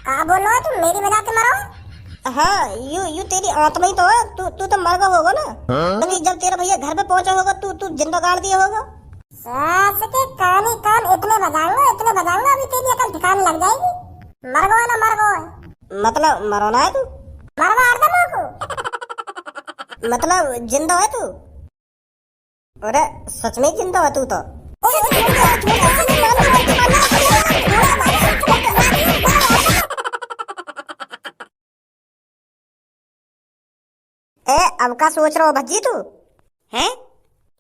कहा बोलो तुम मेरी वजह से मरो। हाँ, यू तेरी आत्मा ही तो है। तू तू तो मर गया होगा ना। तभी जब तेरा भैया घर पे पहुंचा होगा तू तू जिंदा गाड़ दिया होगा। सास के कान ही कान इतने बजाऊंगा अभी तेरी अकल ठिकाने लग जाएगी। मर गो ना मर गो। मतलब मरोना है तू? मरवा दे को। मतलब जिंदा है तू? अरे सच में जिंदा है तू तो। ए अब का सोच रहा हो भज्जी तू? हैं?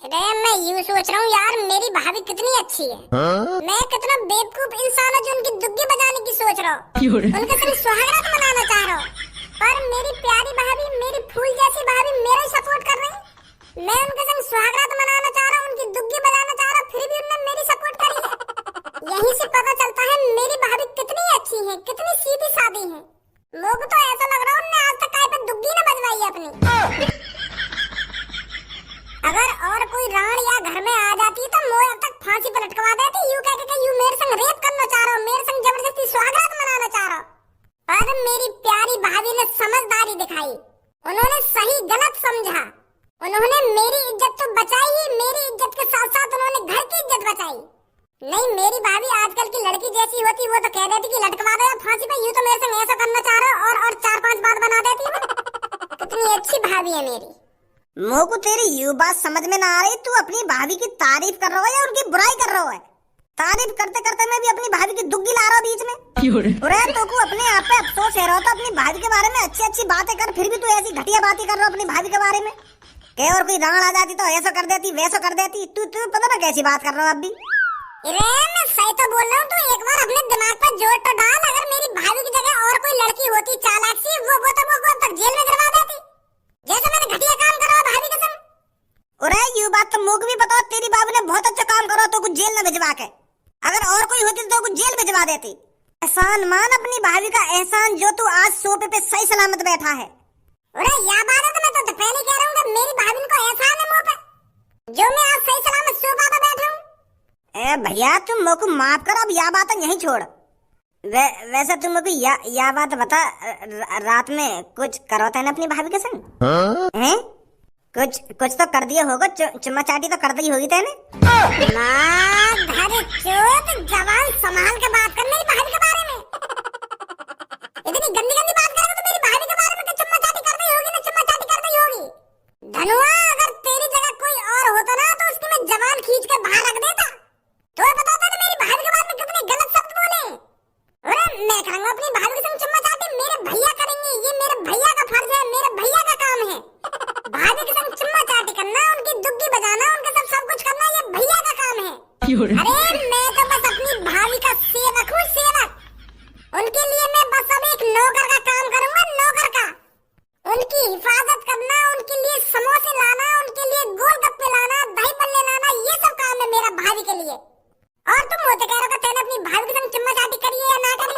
अरे मैं यूं सोच रहा हूँ यार, मेरी भाभी कितनी अच्छी है। मैं कितना बेवकूफ इंसान हूँ जो उनकी दुग्गी बजाने की सोच रहा हूँ, उनके साथ सुहागरात मनाना चाह रहा हूँ। पर मेरी प्यारी भाभी, मेरी फूल जैसी भाभी मेरा ही सपोर्ट कर रही। मैं उनके संग सुहागरात मनाना चाह रहा हूँ, उनकी दुग्गी बजाना चाह रहा हूँ, फिर भी उन्होंने मेरी सपोर्ट करी है। यहीं से पता चलता है मेरी भाभी कितनी अच्छी है, कितनी सीधी सादी है। लोग तो ऐसा लग रहा है उन्होंने आज तक कहीं पे दुग्गी न बजवाई अपनी। अगर और कोई राण या घर में आ जाती तो मोए अब तक फांसी पर लटकवा देती, यूं कह के यू मेरे संग रेप करना चाह रहा हो, मेरे संग जबरदस्ती सुहागरात मनाना चाह रहा हो। पर मेरी प्यारी भाभी ने समझदारी दिखाई, उन्होंने सही गलत समझा। उन्होंने मेरी इज्जत तो बचाई ही, मेरी इज्जत के साथ साथ उन्होंने घर की इज्जत बचाई। नहीं, मेरी भाभी आजकल की लड़की जैसी होती वो तो कह देती कि लटकवा दो फांसी पे, यूं तो मेरे संग ऐसा करना चाह रहा हो और 4-5 बात बना देती है। कितनी अच्छी भाभी है मेरी। मोह को तेरी यू बात समझ में ना आ रही, तू अपनी भाभी की तारीफ कर रहा है या उनकी बुराई कर रहा है? तारीफ करते करते मैं भी अपनी भाभी की दुग्गी ला रहा हूँ बीच में। अरे तो को अपने आप पे अफसोस है रहा, तो अपनी भाभी के बारे में अच्छी अच्छी बातें कर, फिर भी तू ऐसी घटिया बातें कर रहा अपनी भाभी के बारे में। क्या और कोई राण आ जाती तो ऐसा कर देती वैसा कर देती। तू पता ना कैसी बात कर रहा हूँ अब भी। अरे मैं सही तो बोल रहा हूँ, तो एक बार अपने दिमाग पर जोर तो डाल। अगर मेरी भाभी की जगह और कोई लड़की होती चालाक सी, वो तक जेल में करवा देती, जैसे मैंने घटिया काम करा भाभी के संग। अरे यू बात तो मुझे भी पता, तेरी भाभी ने बहुत अच्छा काम करो तो कुछ जेल न भिजवा के। अगर और कोई होती तो कुछ जेल भिजवा देती। एहसान मान अपनी भाभी का एहसान, जो तू आज सोफे पे सही सलामत बैठा है। अरे या बात है तो मैं तो पहले कह रहा हूँ कि मेरी भाभी को एहसान है मुँह पे, जो मैं आज सही सलामत सोफा पे बैठा हूँ। ए भैया तुम मुझको माफ कर, अब या बात यहीं छोड़। वैसे तुम मुझको या बात बता, रात में कुछ करो थे ना अपनी भाभी के संग? हैं? कुछ तो कर दिया होगा, चुम्मा चाटी तो कर दी होगी तेने। जवान संभाल के बात कर मेरी भाभी के बारे में। इतनी गंदी गंदी बात करेगा तो मेरी भाभी के बारे में चुम्मा चाटी कर दी होगी ना, चुम्मा चाटी कर दी होगी। धनुआ, अगर तेरी जगह कोई और होता ना तो उसकी मैं जवान खींच के बाहर रख देता। तो पता था ना मेरी भाभी के बारे में कितने गलत शब्द बोले। अरे मैं करूंगा अपनी भाभी के संग चुम्मा चाटी, मेरे भैया करेंगे, ये मेरे भैया का फर्ज है, मेरे भैया का काम है। भाभी के संग चुम्मा चाटी करना, उनकी दुग्गी बजाना, उनके साथ सब कुछ करना, ये भैया का काम है। अरे मैं तो बस अपनी भाभी का सेवक हूँ, सेवक। उनके लिए मैं बस अब एक नौकर का काम करूंगा, नौकर का। उनकी हिफाजत करना, उनके लिए समोसे लाना, उनके लिए गोलगप्पे लाना, दही बल्ले लाना, ये सब काम है मेरा भाभी के लिए। और तुम होते कह रहे हो तेने अपनी भाभी के संग चुम्मा चाटी करी है या ना करी?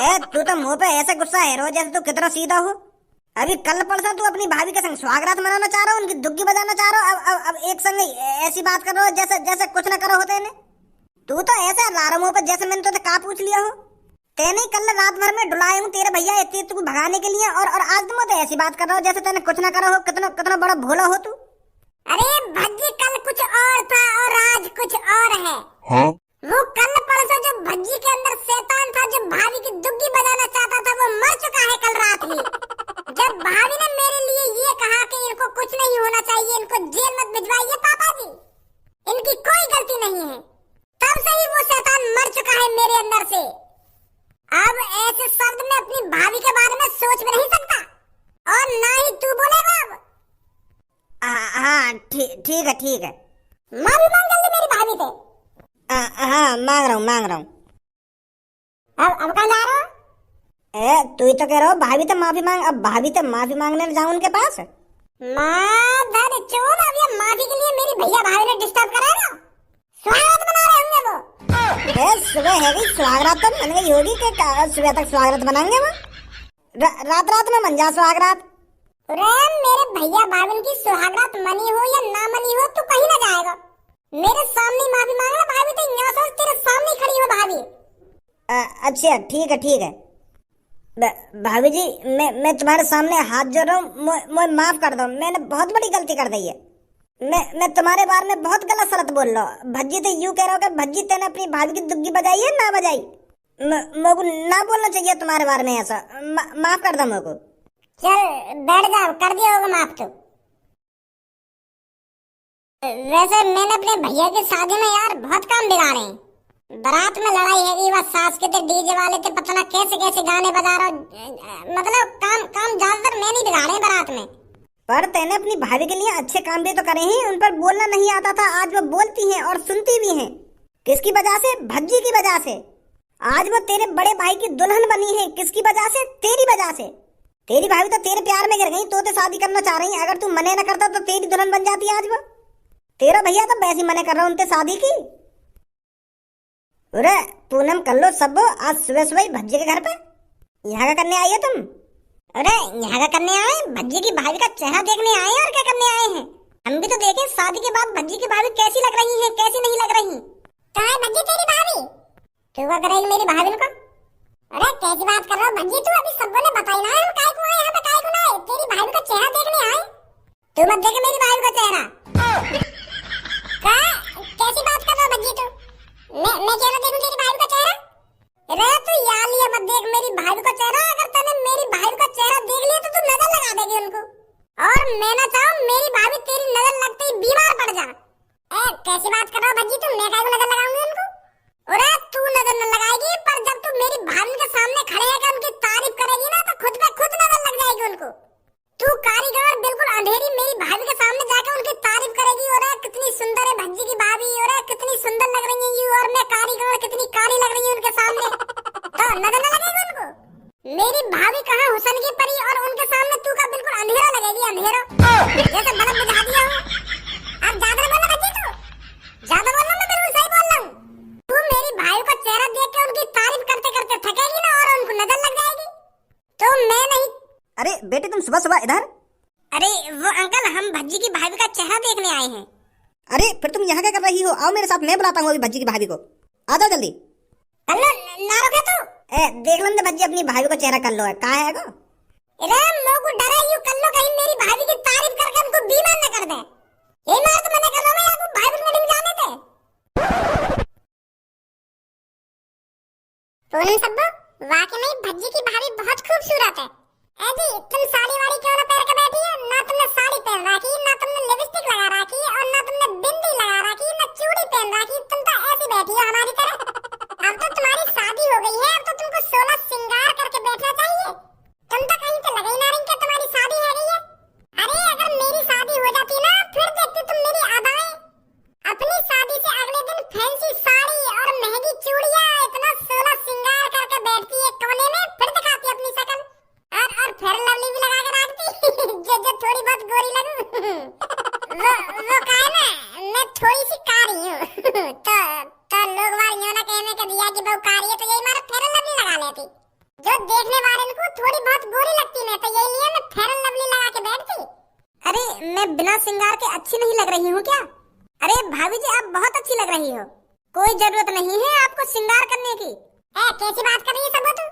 ए तू तो मुंह पे ऐसे गुस्सा है रो जैसे तू कितना सीधा हो। अभी कल परसों तू अपनी भाभी के संग सुहागरात मनाना चाह रहा हो, उनकी दुग्गी बजाना चाह रहा हो, अब एक संग ऐसी बात कर रहा हो जैसे कुछ ना करो होते ने। तू तो ऐसे लारा मुंह पर जैसे मैंने तो का पूछ लिया हो। तेने कल रात भर में डुलाए हूँ तेरे भैया इतनी तू भगाने के लिए, और आज तुम तो ऐसी बात कर रहा हो जैसे तेने कुछ ना करो हो। कितना बड़ा भोला हो तू। अरे भज्जी, कल कुछ और था और आज कुछ और है। हाँ? वो कल परसों जो भज्जी के अंदर शैतान था, जो भाभी की दुग्गी बजाना चाहता था, वो मर चुका है कल रात ही। जब भाभी ने मेरे लिए ये कहा कि इनको कुछ नहीं होना चाहिए, इनको जेल मत भिजवाइए पापा जी, इनकी कोई गलती नहीं है, तब से ही वो शैतान मर चुका है मेरे अंदर से। अब ऐसे शब्द में अपनी भाभी के बारे में सोच भी नहीं सकता, और ना ही तू बोलेगा अब। हाँ ठीक है। माफी मांग जल्दी मेरी भाभी से। हाँ मांग रहा हूँ। अब कहाँ जा रहा हो? तू ही तो कह रहा हो भाभी तो माफी मांग, अब भाभी तो माफी मांगने जाऊं उनके पास। माधर चोद, अब ये माफी के लिए मेरी भैया भाभी ने डिस्टर्ब कराएगा। स्वागत मना रहे होंगे वो। सुबह है गई स्वागरात तो मन गई होगी कि सुबह तक स्वागरात बनाएंगे वो। रात में मन जा स्वागरात। अरे मेरे भैया भाभी की सुहागरात मनी हो या ना मनी हो, तू कहीं ना जाएगा। मेरे सामने माफी मांगना भाभी, तो यहाँ से तेरे सामने खड़ी हो भाभी। अच्छा ठीक है। भाभी जी, मैं तुम्हारे सामने हाथ जोड़ रहा हूँ, मुझे माफ कर दो, मैंने बहुत बड़ी गलती कर दी है। मैं तुम्हारे बारे में बहुत गलत सलत बोल रहा हूँ। भज्जी तो यूं कह रहा हूँ कि भज्जी तेने अपनी भाभी की दुग्गी बजाई है ना बजाई। मेरे को ना बोलना चाहिए तुम्हारे बारे में ऐसा। माफ कर दो मेरे को। चल बैठ जाओ, कर दिया होगा माफ तो। वैसे मैंने अपने भैया की शादी में यार बहुत काम बिगाड़े हैं। बारात में लड़ाई है, वह सास के थे, डीजे वाले थे, पता ना कैसे कैसे गाने बजा रहा हूँ। मतलब काम ज्यादातर मैं नहीं बिगाड़े बारात में। पर तेने अपनी भाभी के लिए अच्छे काम भी तो करे हैं, उन पर बोलना नहीं आता था, आज वो बोलती हैं और सुनती भी हैं। किसकी वजह से? भज्जी की वजह से। आज वो तेरे बड़े भाई की दुल्हन बनी है, किसकी वजह से? तेरी वजह से। तेरी भाभी तो तेरे प्यार में गिर गई, तो शादी करना चाह रही है। अगर तू मने न करता तो तेरी दुल्हन बन जाती आज वो। तेरा भैया तो वैसे मने कर रहा उनसे शादी की। अरे पूनम कर लो सब, आज सुबह सुबह भज्जी के घर पे यहाँ का करने आई है तुम? अरे यहाँ का करने आए, भज्जी की भाभी का चेहरा देखने आए और क्या करने आए हैं? हम भी तो देखें शादी के बाद भज्जी की भाभी कैसी लग रही है, कैसी नहीं लग रही। कहाँ है भज्जी तेरी भाभी? क्यों क्या करेगी मेरी भाभी को? अरे कैसी बात कर रहा हो भज्जी तू? अभी सबको ने बताई ना हम काय को आए यहाँ पे, काय को ना आए? तेरी भाभी का चेहरा देखने आए। तू मत देखे मेरी भाभी का चेहरा। कैसी बात कर रहा हो भज्जी तू? मैं क्या देखूं तेरी भाभी का चेहरा? अरे तू यार लिया मत देख मेरी भाभी का चेहरा। अगर तूने मेरी भाभी का चेहरा देख लिया तो तू नजर लगा देगी उनको। और मैं ना चाहूं मेरी भाभी तेरी नजर लगते ही बीमार पड़ जा। कैसी बात कर रहा हो भज्जी तू? मैं काय को नजर लगाऊंगी उनको? अरे तू नजर न लगाएगी, पर जब तू मेरी भाभी के सामने खड़े होकर उनकी तारीफ करेगी ना तो खुद पे खुद नजर लग जाएगी उनको। तू कारीगर बिल्कुल अंधेरी मेरी भाभी के सामने जाकर उनकी तारीफ करेगी। और कितनी सुंदर है भज्जी की भाभी, और कितनी सुंदर लग रही है ये, और मैं कारीगर कितनी काली लग रही हूँ उनके सामने, तो नजर न लगेगी उनको? मेरी भाभी कहाँ हुसन की परी, और उनके सामने तू का बिल्कुल अंधेरा लगेगी, अंधेरा जैसे बल्ब बुझा दिया हो। अब ज्यादा बोलना भज्जी तू, ज्यादा बोलना, मैं बिल्कुल सही बोल रहा हूँ। तू मेरी भाई का चेहरा देख के उनकी तारीफ करते करते थकेगी ना और उनको नजर लग जाएगी, तो मैं नहीं। अरे बेटे तुम सुबह सुबह इधर? अरे वो अंकल हम भज्जी की भाभी का चेहरा देखने आए हैं। अरे फिर तुम यहाँ क्या कर रही हो? आओ मेरे साथ, मैं बुलाता हूँ अभी भज्जी की भाभी को। आ जाओ जल्दी। हेलो ना रोके तू। देख लो ना भज्जी अपनी भाभी को चेहरा कर लो है, कहाँ है गो? अरे मोको डरा यू कर लो कहीं मेरी भाभी की तारीफ करके उनको बीमार न कर दे। ये मार तो मैंने कर रहा हूँ, आपको भाभी को नहीं जाने दे। पूनम सब्बू वाकई में भज्जी की भाभी बहुत खूबसूरत है। जी तुम साड़ी वाड़ी क्यों ना पहन के बैठी हो? ना तुमने साड़ी पहन रखी, ना तुमने लिपस्टिक लगा रखी, और ना तुमने बिंदी लगा रखी, ना चूड़ी पहन रखी। तुम तो ऐसी बैठी हो हमारी तरह। अब तो तुम्हारी शादी हो गई है, अब तो तुमको 16 श्रृंगार करके बैठना चाहिए। तुम तो कहीं तो लगा ही ना रही कि तुम्हारी शादी है गई है। अरे अगर मेरी शादी हो जाती ना, फिर देखती तुम मेरी अदाएं। अपनी शादी से अगले दिन फैंसी साड़ी और महंगी चूड़ियां, इतना 16 श्रृंगार करके बैठती है कोने में, फिर दिखाती अपनी शक्ल। और फेयर लवली भी लगा के रखती जो थोड़ी बहुत गोरी लगूं। वो काहे ना मैं थोड़ी सी कारी हूँ तो लोग वार यूं ना कहने के दिया कि बहु कारी है तो यही मारे फेयर लवली लगा लेती। जो देखने वाले को थोड़ी बहुत गोरी लगती मैं, तो यही लिए मैं फेयर लवली लगा के बैठती। अरे मैं बिना श्रृंगार के अच्छी नहीं लग रही हूँ क्या? अरे भाभी जी आप बहुत अच्छी लग रही हो, कोई जरूरत नहीं है आपको श्रृंगार करने की। कैसी बात कर रही है सब तू?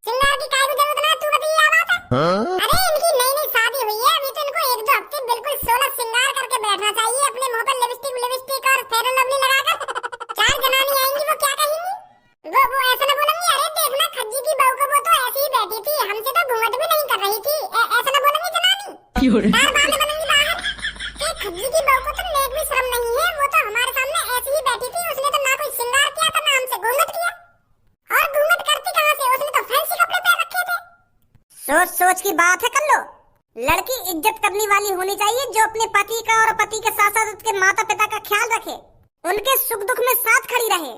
श्रृंगार की काय की जरूरत ना, तू बता ये बात है? अरे इनकी नई नई शादी हुई है, अभी तो इनको 1-2 हफ्ते बिल्कुल 16 श्रृंगार करके बैठना चाहिए। अपने मुंह पर लिपस्टिक और फेयर लवली लगाकर 4 जनानी आएंगी, वो क्या कहेंगी? वो ऐसा ना बोलेंगी अरे देखना खज्जी की बहू को, वो तो ऐसी ही बैठी थी, हमसे तो घूंघट भी नहीं कर रही थी। ऐसा ना बोलेंगी जनानी, चार बातें बनेंगी बाहर कि खज्जी की बहू को तो नेक भी शर्म नहीं है, वो तो हमारे सामने ऐसी ही बैठी थी, उसने तो ना कोई श्रृंगार किया था ना हमसे घूंघट किया। और घूंघट करती कहाँ से, उसने तो फैंसी कपड़े पहन रखे थे। सोच सोच की बात है कर लो। लड़की इज्जत करने वाली होनी चाहिए, जो अपने पति का और पति के साथ साथ उसके माता पिता का ख्याल रखे, उनके सुख दुख में साथ खड़ी रहे।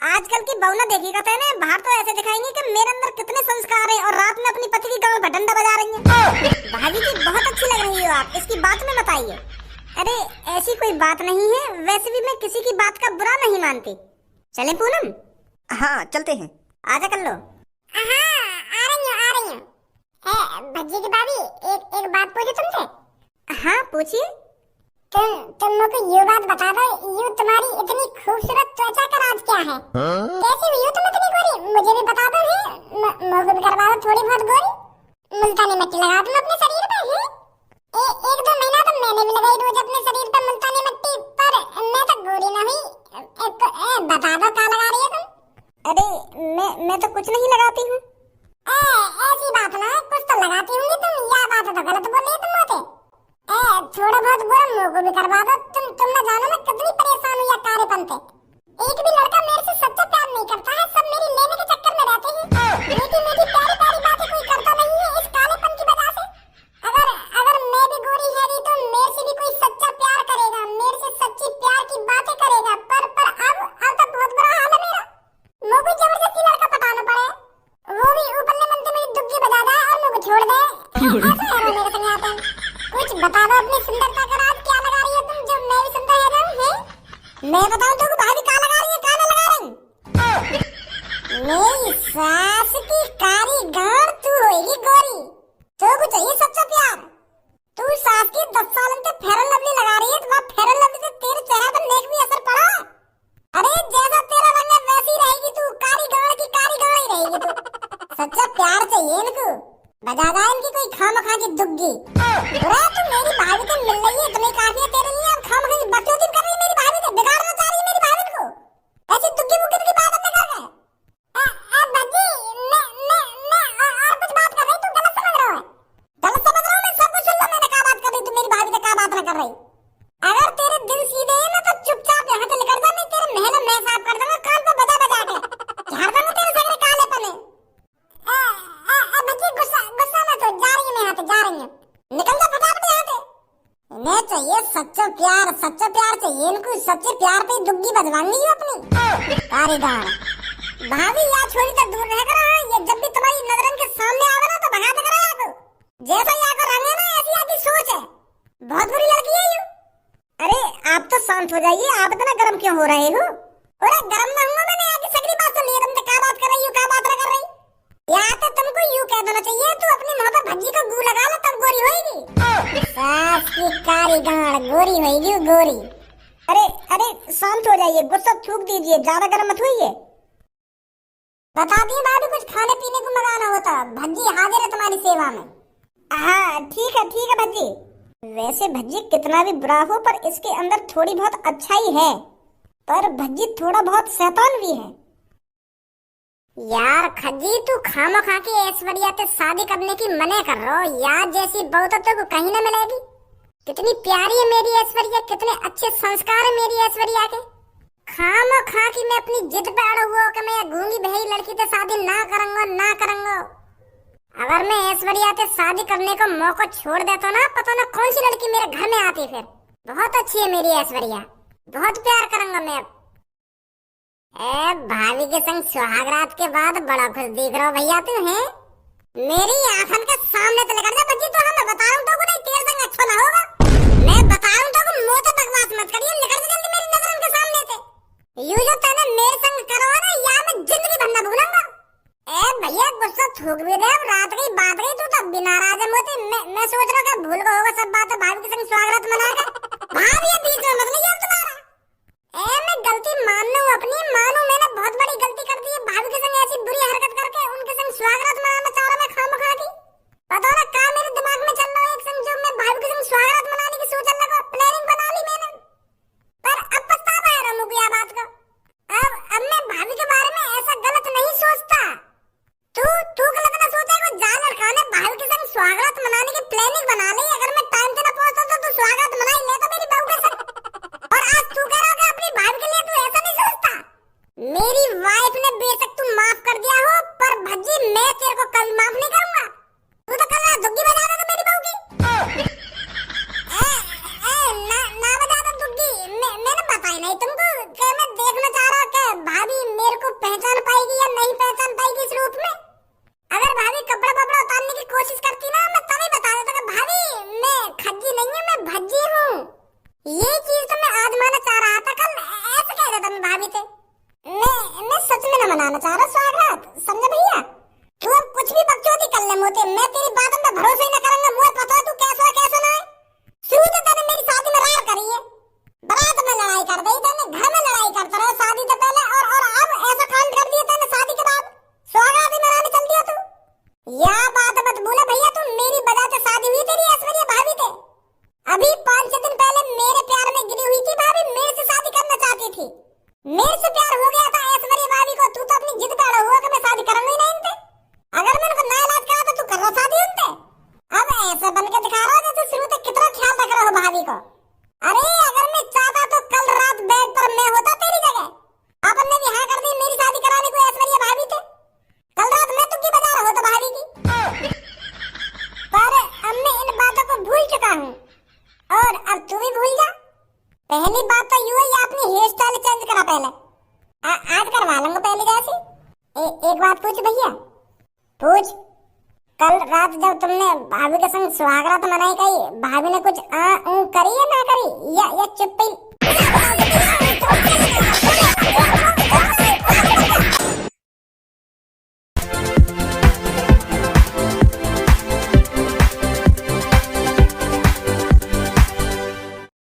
आजकल की बहू ना देखिएगा तेने, बाहर तो ऐसे दिखाएंगे कि मेरे अंदर कितने संस्कार हैं, और रात में अपनी पति की गांव में डंडा बजा रही हैं। भाभी जी बहुत अच्छी लग रही हो आप, इसकी बात में बताइए। अरे ऐसी कोई बात नहीं है, वैसे भी मैं किसी की बात का बुरा नहीं मानती। चले पूनम? हाँ चलते हैं। आजा कर लो। आ रही हूँ। भज्जी की भाभी एक बात पूछूं तुमसे? हाँ पूछिए। तुम मुझे ये बात बता दो, यू तुम्हारी इतनी खूबसूरत त्वचा का राज क्या है? कैसी हुई हो तुम इतनी गोरी? मुझे भी बता दो। मुंह को भी करवा दो थोड़ी बहुत गोरी। मुल्तानी मिट्टी लगा दूं अपने शरीर पे हैं? एक दो महीना तो मैंने भी लगाई रोज अपने शरीर पे मुल्तानी मिट्टी, पर मैं तो गोरी ना हुई। बता दो क्या लगा रही है तुम? अरे मैं तो कुछ नहीं लगाती हूँ। ऐसी बात ना है, कुछ तो लगाती होंगी तुम, या बात तो गलत बोल रही है तुम मुझे। थोड़ा बहुत गोरा मुंह को भी करवा दो। तुम ना जानो मैं कितनी परेशान हूँ या कार्यपन पे। एक भी लड़का मेरे से सच्चा प्यार नहीं करता है, सब मेरी लेने के चक्कर में रहते हैं। मीठी मीठी प्यारी प्यारी बातें कोई करता नहीं है इस कालेपन की वजह से। अगर मैं भी गोरी है तो मेरे से भी कोई सच्चा प्यार करेगा, मेरे से सच्ची प्यार की बातें करेगा। पर अब तो बहुत बुरा हाल है मेरा। मुझे कोई जबरदस्ती लड़का पटाना पड़े, वो भी ऊपरले मन से मेरी दुग्गी बजा दे और मुझे छोड़ दे। ऐसा है मेरे संग आता है। कुछ बता दो अपनी सुंदरता का राज, क्या लगा रही है तुम जो मैं भी सुंदर है हैं? मैं बताऊं तो भाभी क्या लगा रही है, क्या लगा रही? मेरी सास की कारी गांड तू होगी गोरी, तो को चाहिए सच्चा प्यार। तू सास की 10 साल से फेयर लवली लगा रही है, तो फेयर लवली से तेरे चेहरे पर नेक भी असर पड़ा? अरे जैसा तेरा रंग है वैसी रहेगी तू, कारी गांड की कारी गांड ही रहेगी तू। सच्चा प्यार चाहिए इनको, बजा दे इनकी कोई खामखा की दुग्गी। अरे तू मेरी भाभी से मिल रही है, इतनी काफी है तेरे लिए। अब खामखा की बकचोदी कर रही है मेरी भाभी से, बिगाड़ना चाह रही है मेरी भाभी को। ऐसी दुग्गी मुग्गी की बात अपने कर गए। बच्ची मैं और कुछ बात कर रही, तू गलत समझ रहा है। गलत समझ रहा हूँ मैं, सब कुछ सुन लो। मैंने क्या बात कर रही, तू मेरी भाभी से क्या बात ना कर रही। अगर तेरे दिल सीधे है ना तो चुपचाप यहाँ से निकल जा, नहीं तेरे महल मैं साफ कर दूंगा कान पे बजा बजा के, झाड़ दूंगा तेरे सगरे कालेपन है। बच्ची गुस्सा मत हो, जा रही है मैं यहाँ से, जा रही हूँ, निकल जा फटाफट यहाँ से। इन्हें चाहिए सच्चा प्यार चाहिए इनको। सच्चे प्यार पे दुग्गी बजवानी है अपनी कारीगर। भाभी या छोड़ी तो दूर रह कर, ये जब भी तुम्हारी नजरन के सामने आवे ना तो भगा दे करो याको। जैसा याको रंग है ना ऐसी आपकी सोच है, बहुत बुरी लड़की है यू। अरे आप तो शांत हो जाइए, आप इतना गर्म क्यों हो रहे हो? अरे गर्म ना हूँ मैंने, आगे सगली बात सुन ली है तुमने। क्या बात कर रही हो, क्या बात कर रही? या तो तुमको यूं कह देना चाहिए, तू अपनी मुंह पर भज्जी को गू लगा ले तब गोरी होएगी। सास की कारी गांड गोरी होएगी गोरी। अरे शांत हो जाइए, गुस्सा थूक दीजिए, ज्यादा गर्म मत होइए। बता दिए भाभी, कुछ खाने पीने को मंगाना होता, भज्जी हाजिर है तुम्हारी सेवा में। हाँ ठीक है भज्जी। वैसे भज्जी कितना भी बुरा हो पर इसके अंदर थोड़ी बहुत अच्छाई है, पर भज्जी थोड़ा बहुत शैतान भी है। यार खज्जी तू खामखा के ऐश्वर्या से शादी करने की मने कर रहा हो यार, जैसी बहू तो को कहीं ना मिलेगी। कितनी प्यारी है मेरी ऐश्वर्या, कितने अच्छे संस्कार है मेरी ऐश्वर्या के। खामखा की मैं अपनी जिद पे अड़ा हुआ कि मैं गूंगी बहरी लड़की से शादी ना करूंगा। अगर मैं ऐश्वर्या से शादी करने को मौका छोड़ देता ना, पता ना कौन सी लड़की मेरे घर में आती फिर। बहुत अच्छी है मेरी ऐश्वर्या, बहुत प्यार करूंगा मैं। भाभी के संग सुहागरात के बाद बड़ा खुश दिख रहा भैया तू है। मेरी आंखन के सामने तो लेकर जा बच्ची, तो हमें बता रहा हूँ तो नहीं तेरे संग अच्छा ना होगा। मैं बता रहा हूँ तो मुंह तो बकवास मत करिए, निकल जा जल्दी मेरी नजर के सामने से। यूं जो तूने मेरे संग करो ना, या मैं जिंदगी भर ना भूलूंगा। भैया गुस्सा थूक भी दे, रात गई बात गई, तू तब भी नाराज है मुझसे। मैं सोच रहा हूँ भूल गया होगा सब बात, भाभी के संग स्वागत मनाकर। भाभी बीच में मत नहीं तुम्हारा। मैं गलती मान लूं अपनी, मानूं मैंने बहुत बड़ी गलती कर दी है भाभी के संग ऐसी बुरी हरकत करके उनके संग स्वागत मनाना चाह रहा मैं खामखा की। पता ना क्या मेरे दिमाग में चल रहा है, एक संग जो मैं भाभी के संग स्वागत मनाने की सोचने लगा, प्लानिंग बना ली मैंने। पर अब पछतावा है मुझे यह बात का। अब मैं भाभी के बारे में ऐसा गलत नहीं सोचता। तू गलत ना सोचेगा, जा लड़का ने भाभी के संग स्वागत मनाने की प्लानिंग बना ली। अगर मैं टाइम से ना पहुंचता तो तू स्वागत मना ही लेता मेरी बहू के संग। और आज तू कह रहा है अपनी भाभी के लिए तू ऐसा नहीं सोचता। मेरी वाइफ ने बेशक तू माफ कर दिया हो, पर भज्जी मैं तेरे को कभी माफ नहीं करूंगा। तू तो कल दुग्गी बजा रहा था मेरी बहू की। ना बजा दो दुग्गी, मैंने बताई नहीं तुमको कि मैं देखना चाह रहा कि भाभी मेरे को पहचान पाएगी या नहीं पहचान पाएगी इस रूप में। अगर भाभी कपड़ा वपड़ा उतारने की कोशिश करती ना, मैं तभी बता देता कि भाभी मैं खज्जी नहीं हूँ, मैं भज्जी हूँ। ये चीज तो मैं आजमाना चाह रहा था कल, ऐसे कह रहा था मैं भाभी से। मैं सच में न मनाना चाह रहा स्वागत, समझे भैया? तू अब कुछ भी बकचोदी कर ले मोते, मैं तेरी बातों पे भरोसा ही न करूंगा। मुझे पता है तू कैसा है कैसा ना है। शुरू से तूने मेरी शादी में रार करी है, बारात में लड़ाई कर दी तूने, घर में लड़ाई करता रहा शादी से पहले, और अब ऐसा कांड कर दिया तूने शादी के बाद। स्वागत ही मनाने चल दिया तू। मेरे से प्यार हो गया था ऐश्वर्या भाभी को, तू तो अपनी जिद पे अड़ा हुआ कि मैं शादी करूंगी नहीं इनसे। अगर मैं उनको ना इलाज करा तो तू कर रहा शादी उनसे। अब ऐसे बन के दिखा रहा हो जैसे शुरू तक कितना ख्याल रख रहा हो भाभी को। अरे अगर मैं चाहता तो कल रात बेड पर मैं होता तेरी जगह। अपन ने भी हाँ कर दी मेरी शादी कराने को ऐश्वर्या भाभी थे। कल रात मैं तुझकी बजा रहा होता भाभी की। पर अब मैं इन बातों को भूल चुका हूँ और अब तू भी भूल जा। पहली बात तो यूं ही अपनी हेयर स्टाइल चेंज करा पहले। आज करवा लूंगा पहले जैसी। एक बात पूछ भैया, पूछ। कल रात जब तुमने भाभी के संग सुहागरात मनाई कही, भाभी ने कुछ करी या ना करी या चुप ही?